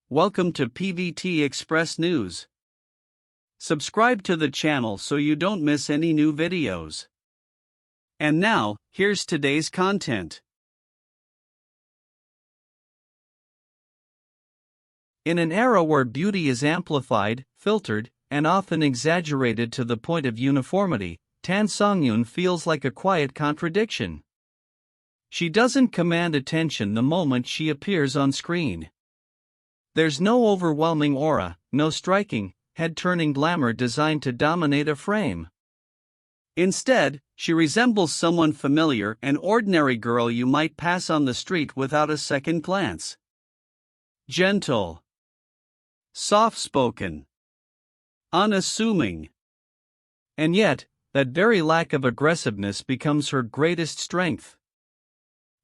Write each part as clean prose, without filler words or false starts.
Welcome to PVT Express News. Subscribe to the channel so you don't miss any new videos. And now, here's today's content. In an era where beauty is amplified, filtered, and often exaggerated to the point of uniformity, Songyun feels like a quiet contradiction. She doesn't command attention the moment she appears on screen. There's no overwhelming aura, no striking, head-turning glamour designed to dominate a frame. Instead, she resembles someone familiar, an ordinary girl you might pass on the street without a second glance. Gentle, soft-spoken, unassuming. And yet, that very lack of aggressiveness becomes her greatest strength.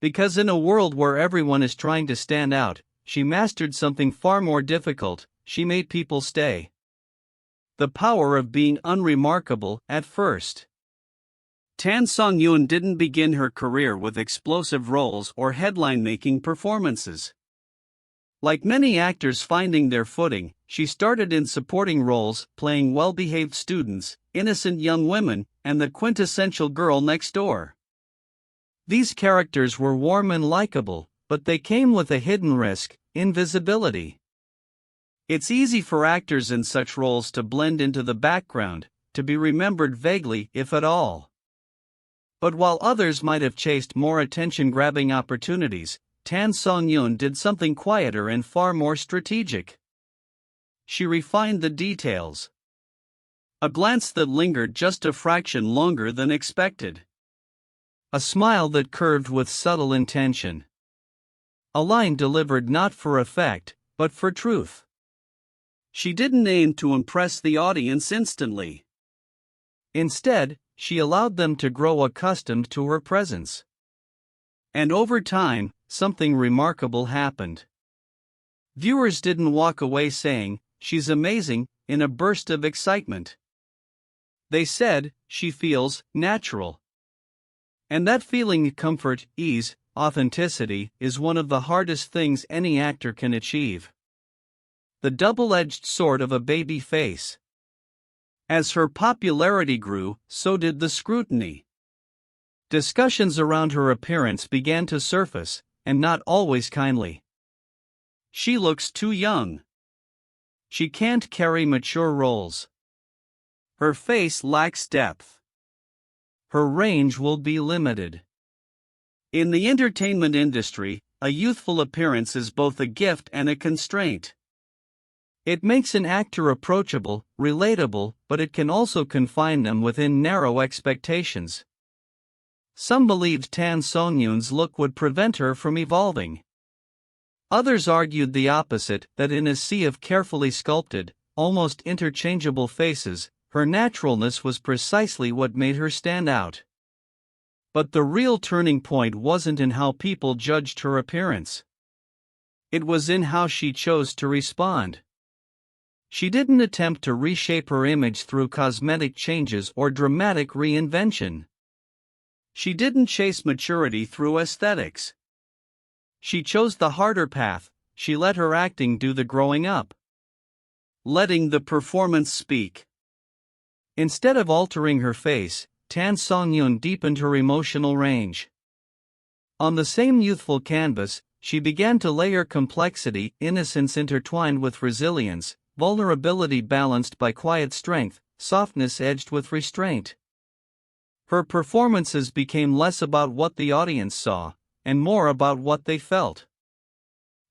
Because in a world where everyone is trying to stand out, she mastered something far more difficult: she made people stay. The power of being unremarkable at first. Songyun didn't begin her career with explosive roles or headline-making performances. Like many actors finding their footing, she started in supporting roles, playing well-behaved students, innocent young women, and the quintessential girl next door. These characters were warm and likable, but they came with a hidden risk: invisibility. It's easy for actors in such roles to blend into the background, to be remembered vaguely, if at all. But while others might have chased more attention-grabbing opportunities, Songyun did something quieter and far more strategic. She refined the details. A glance that lingered just a fraction longer than expected. A smile that curved with subtle intention. A line delivered not for effect, but for truth. She didn't aim to impress the audience instantly. Instead, she allowed them to grow accustomed to her presence. And over time, something remarkable happened. Viewers didn't walk away saying, "She's amazing," in a burst of excitement. They said, "She feels natural." And that feeling, comfort, ease, authenticity, is one of the hardest things any actor can achieve. The double-edged sword of a baby face. As her popularity grew, so did the scrutiny. Discussions around her appearance began to surface, and not always kindly. She looks too young. She can't carry mature roles. Her face lacks depth. Her range will be limited. In the entertainment industry, a youthful appearance is both a gift and a constraint. It makes an actor approachable, relatable, but it can also confine them within narrow expectations. Some believed Songyun's look would prevent her from evolving. Others argued the opposite, that in a sea of carefully sculpted, almost interchangeable faces, her naturalness was precisely what made her stand out. But the real turning point wasn't in how people judged her appearance. It was in how she chose to respond. She didn't attempt to reshape her image through cosmetic changes or dramatic reinvention. She didn't chase maturity through aesthetics. She chose the harder path: she let her acting do the growing up. Letting the performance speak. Instead of altering her face, Songyun deepened her emotional range. On the same youthful canvas, she began to layer complexity, innocence intertwined with resilience, vulnerability balanced by quiet strength, softness edged with restraint. Her performances became less about what the audience saw, and more about what they felt.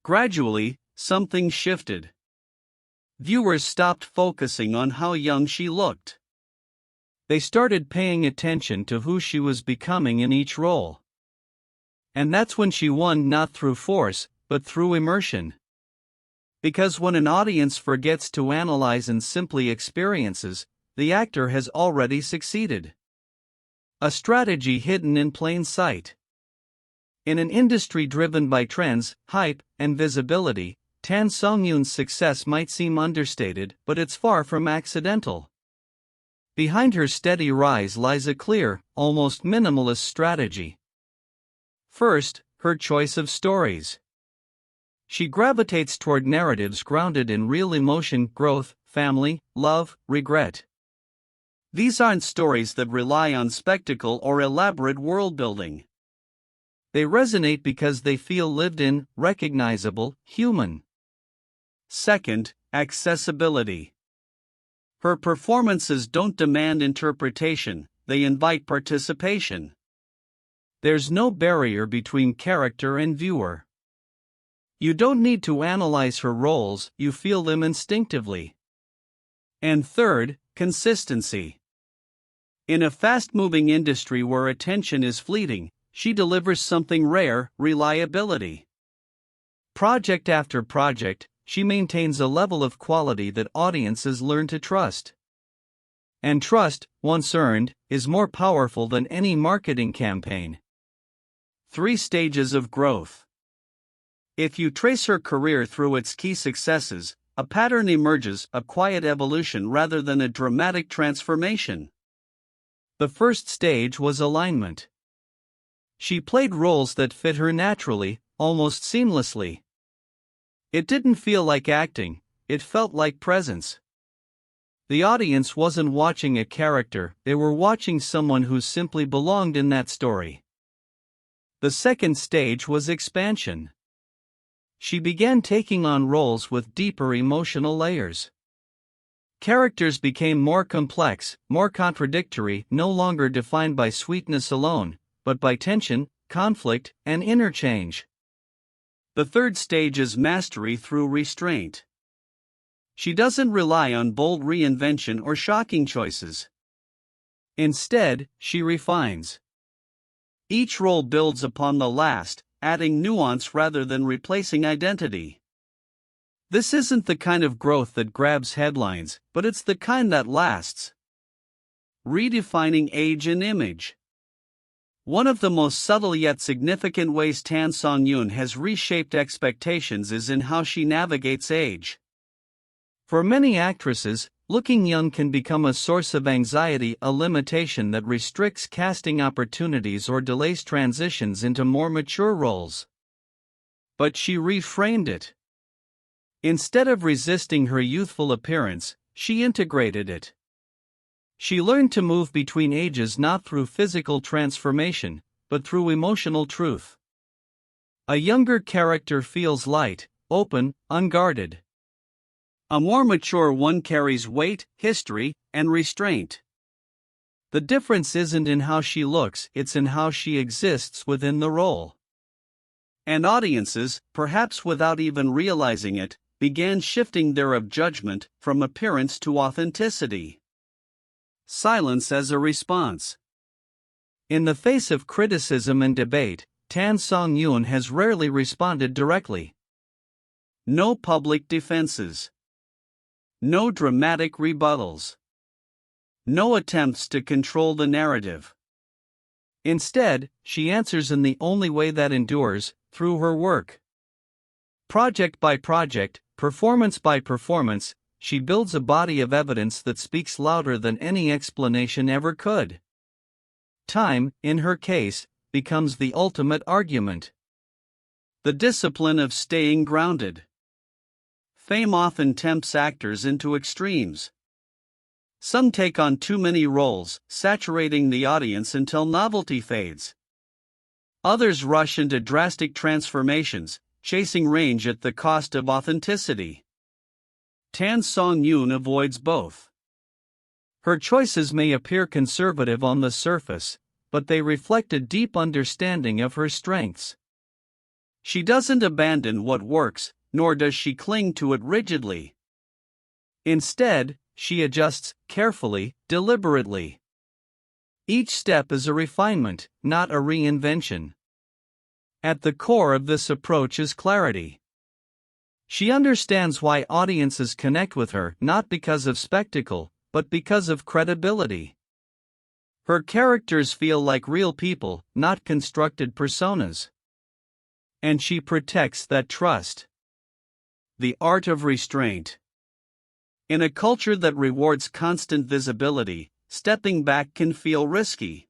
Gradually, something shifted. Viewers stopped focusing on how young she looked. They started paying attention to who she was becoming in each role. And that's when she won, not through force, but through immersion. Because when an audience forgets to analyze and simply experiences, the actor has already succeeded. A strategy hidden in plain sight. In an industry driven by trends, hype, and visibility, Songyun's success might seem understated, but it's far from accidental. Behind her steady rise lies a clear, almost minimalist strategy. First, her choice of stories. She gravitates toward narratives grounded in real emotion, growth, family, love, regret. These aren't stories that rely on spectacle or elaborate world-building. They resonate because they feel lived in, recognizable, human. Second, accessibility. Her performances don't demand interpretation, they invite participation. There's no barrier between character and viewer. You don't need to analyze her roles, you feel them instinctively. And third, consistency. In a fast-moving industry where attention is fleeting, she delivers something rare: reliability. Project after project, she maintains a level of quality that audiences learn to trust. And trust, once earned, is more powerful than any marketing campaign. 3 stages of growth. If you trace her career through its key successes, a pattern emerges: a quiet evolution rather than a dramatic transformation. The first stage was alignment. She played roles that fit her naturally, almost seamlessly. It didn't feel like acting, it felt like presence. The audience wasn't watching a character, they were watching someone who simply belonged in that story. The second stage was expansion. She began taking on roles with deeper emotional layers. Characters became more complex, more contradictory, no longer defined by sweetness alone, but by tension, conflict, and interchange. The third stage is mastery through restraint. She doesn't rely on bold reinvention or shocking choices. Instead, she refines. Each role builds upon the last, adding nuance rather than replacing identity. This isn't the kind of growth that grabs headlines, but it's the kind that lasts. Redefining age and image. One of the most subtle yet significant ways Songyun has reshaped expectations is in how she navigates age. For many actresses, looking young can become a source of anxiety, a limitation that restricts casting opportunities or delays transitions into more mature roles. But she reframed it. Instead of resisting her youthful appearance, she integrated it. She learned to move between ages not through physical transformation, but through emotional truth. A younger character feels light, open, unguarded. A more mature one carries weight, history, and restraint. The difference isn't in how she looks, it's in how she exists within the role. And audiences, perhaps without even realizing it, began shifting their judgment from appearance to authenticity. Silence as a response. In the face of criticism and debate, Songyun has rarely responded directly. No public defenses. No dramatic rebuttals. No attempts to control the narrative. Instead, she answers in the only way that endures, through her work. Project by project, performance by performance, she builds a body of evidence that speaks louder than any explanation ever could. Time, in her case, becomes the ultimate argument. The discipline of staying grounded. Fame often tempts actors into extremes. Some take on too many roles, saturating the audience until novelty fades. Others rush into drastic transformations, chasing range at the cost of authenticity. Songyun avoids both. Her choices may appear conservative on the surface, but they reflect a deep understanding of her strengths. She doesn't abandon what works, nor does she cling to it rigidly. Instead, she adjusts carefully, deliberately. Each step is a refinement, not a reinvention. At the core of this approach is clarity. She understands why audiences connect with her, not because of spectacle, but because of credibility. Her characters feel like real people, not constructed personas. And she protects that trust. The art of restraint. In a culture that rewards constant visibility, stepping back can feel risky.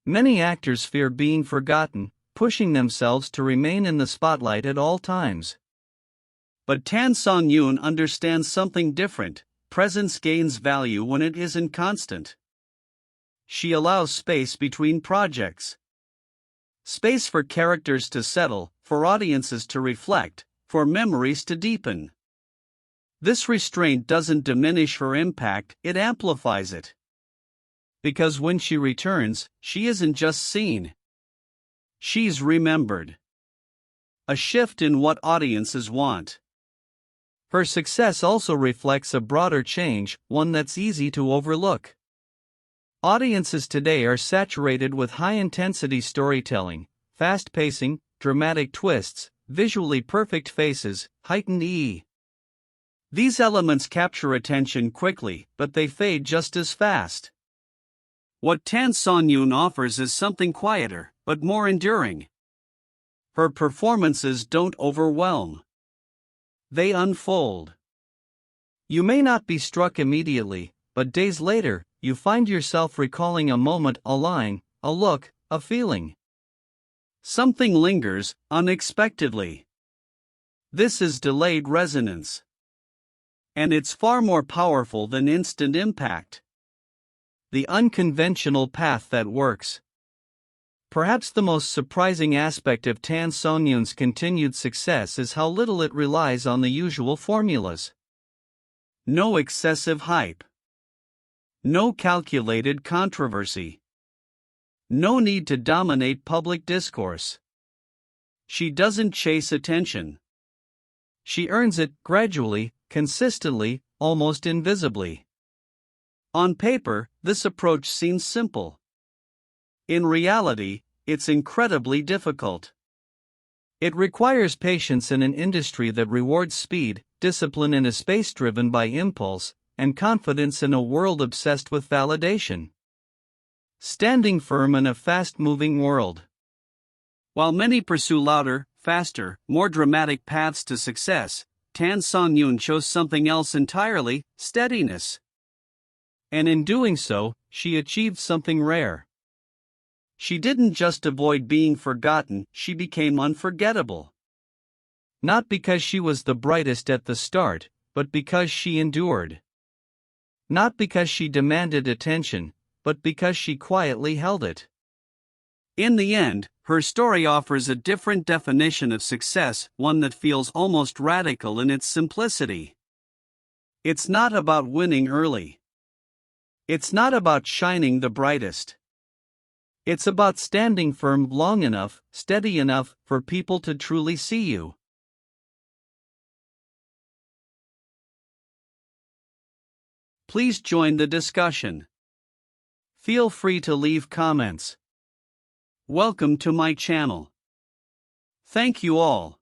Many actors fear being forgotten, pushing themselves to remain in the spotlight at all times. But Songyun understands something different. Presence gains value when it isn't constant. She allows space between projects. Space for characters to settle, for audiences to reflect, for memories to deepen. This restraint doesn't diminish her impact, it amplifies it. Because when she returns, she isn't just seen. She's remembered. A shift in what audiences want. Her success also reflects a broader change, one that's easy to overlook. Audiences today are saturated with high-intensity storytelling, fast pacing, dramatic twists, visually perfect faces, heightened E. These elements capture attention quickly, but they fade just as fast. What Songyun offers is something quieter, but more enduring. Her performances don't overwhelm. They unfold. You may not be struck immediately, but days later, you find yourself recalling a moment, a line, a look, a feeling. Something lingers, unexpectedly. This is delayed resonance. And it's far more powerful than instant impact. The unconventional path that works. Perhaps the most surprising aspect of Songyun's continued success is how little it relies on the usual formulas. No excessive hype. No calculated controversy. No need to dominate public discourse. She doesn't chase attention. She earns it gradually, consistently, almost invisibly. On paper, this approach seems simple. In reality, it's incredibly difficult. It requires patience in an industry that rewards speed, discipline in a space driven by impulse, and confidence in a world obsessed with validation. Standing firm in a fast-moving world. While many pursue louder, faster, more dramatic paths to success, Songyun chose something else entirely: steadiness. And in doing so, she achieved something rare. She didn't just avoid being forgotten, she became unforgettable. Not because she was the brightest at the start, but because she endured. Not because she demanded attention, but because she quietly held it. In the end, her story offers a different definition of success, one that feels almost radical in its simplicity. It's not about winning early. It's not about shining the brightest. It's about standing firm long enough, steady enough, for people to truly see you. Please join the discussion. Feel free to leave comments. Welcome to my channel. Thank you all.